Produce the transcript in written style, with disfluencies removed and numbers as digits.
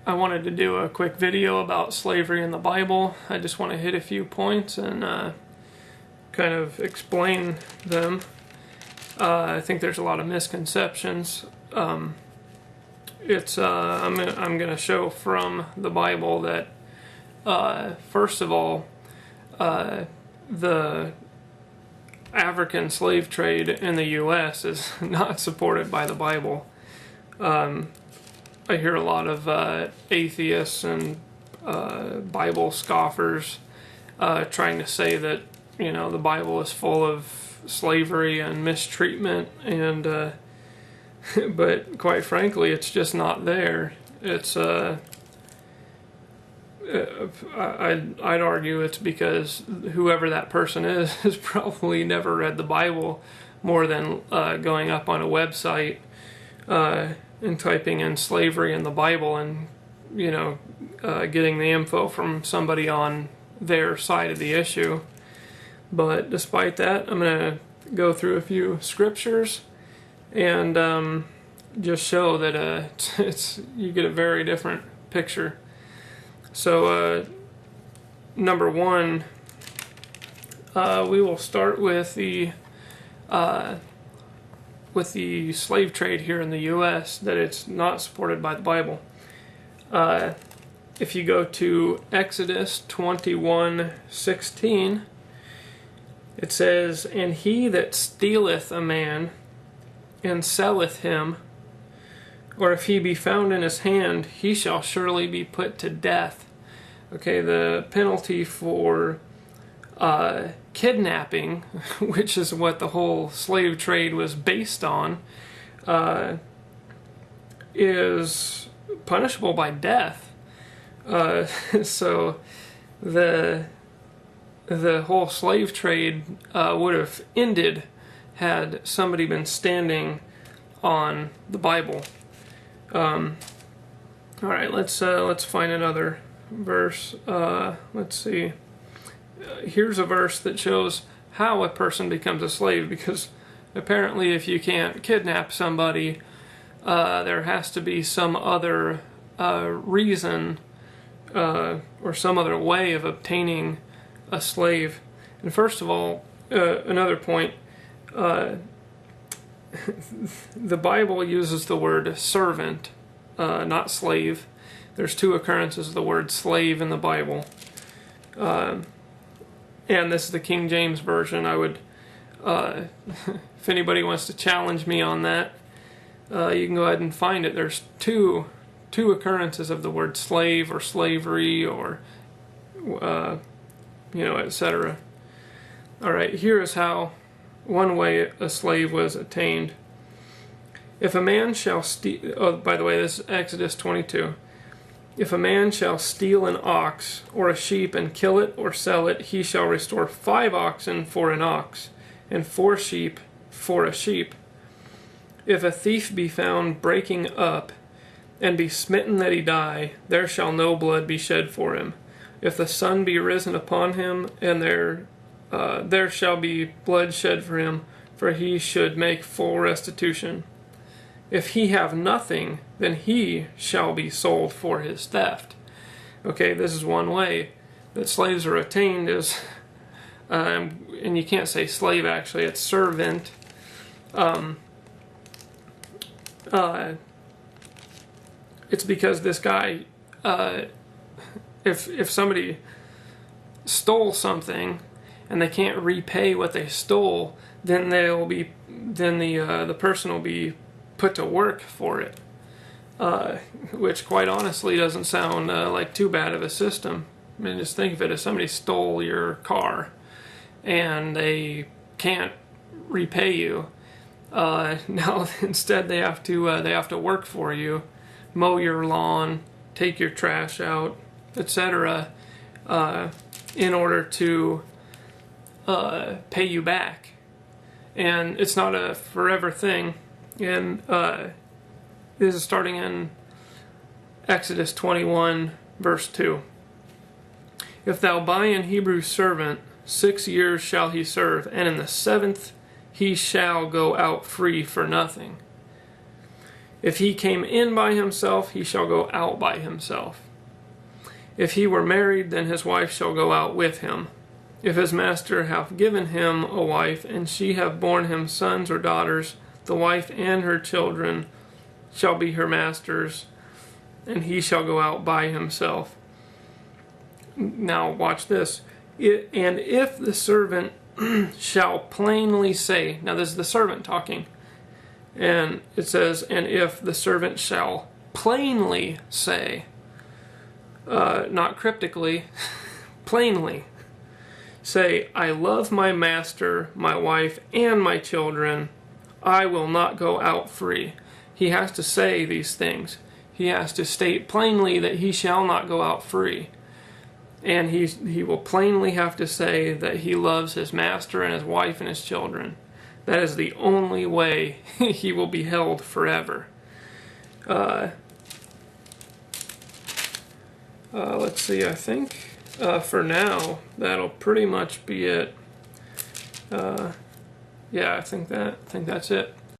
I wanted to do a quick video about slavery in the Bible. I just want to hit a few points and kind of explain them. I think there's a lot of misconceptions. I'm going to show from the Bible that first of all, the African slave trade in the U.S. is not supported by the Bible. I hear a lot of atheists and Bible scoffers trying to say that, you know, the Bible is full of slavery and mistreatment, and but quite frankly, it's just not there. It's I'd argue it's because whoever that person is has probably never read the Bible more than going up on a website and typing in slavery in the Bible and, you know, getting the info from somebody on their side of the issue. But despite that, I'm going to go through a few scriptures and just show that you get a very different picture. So, number one, we will start with the slave trade here in the U.S., that it's not supported by the Bible. If you go to Exodus 21:16, it says, "And he that stealeth a man and selleth him, or if he be found in his hand, he shall surely be put to death." Okay, the penalty for kidnapping, which is what the whole slave trade was based on, is punishable by death. So the whole slave trade would have ended had somebody been standing on the Bible. All right, let's find another verse. Let's see. Here's a verse that shows how a person becomes a slave, because apparently if you can't kidnap somebody, there has to be some other reason or some other way of obtaining a slave. And first of all, another point, the Bible uses the word servant, not slave. There's two occurrences of the word slave in the Bible. And this is the King James Version. I would, if anybody wants to challenge me on that, you can go ahead and find it. There's two occurrences of the word slave or slavery or, etc. All right, here is how one way a slave was attained. If a man shall steal, oh, by the way, this is Exodus 22. If a man shall steal an ox or a sheep and kill it or sell it, he shall restore 5 oxen for an ox, and 4 sheep for a sheep. If a thief be found breaking up, and be smitten that he die, there shall no blood be shed for him. If the sun be risen upon him, and there shall be blood shed for him, for he should make full restitution. If he have nothing, then he shall be sold for his theft. Okay, this is one way that slaves are attained, is, and you can't say slave actually, it's servant. It's because this guy, if somebody stole something and they can't repay what they stole, then the person will be put to work for it, which quite honestly doesn't sound like too bad of a system. I mean, just think of it as somebody stole your car and they can't repay you. Now instead they have to work for you, mow your lawn, take your trash out, etc., in order to pay you back. And it's not a forever thing. And this is starting in Exodus 21, verse 2. If thou buy an Hebrew servant, 6 years shall he serve, and in the 7th he shall go out free for nothing. If he came in by himself, he shall go out by himself. If he were married, then his wife shall go out with him. If his master hath given him a wife, and she have borne him sons or daughters, the wife and her children shall be her master's, and he shall go out by himself. Now watch this. And if the servant shall plainly say, now this is the servant talking, and it says, and if the servant shall plainly say, not cryptically, plainly say, I love my master, my wife, and my children, I will not go out free. He has to say these things. He has to state plainly that he shall not go out free. And he will plainly have to say that he loves his master and his wife and his children. That is the only way he will be held forever. Let's see, I think for now that'll pretty much be it. Yeah, I think that's it.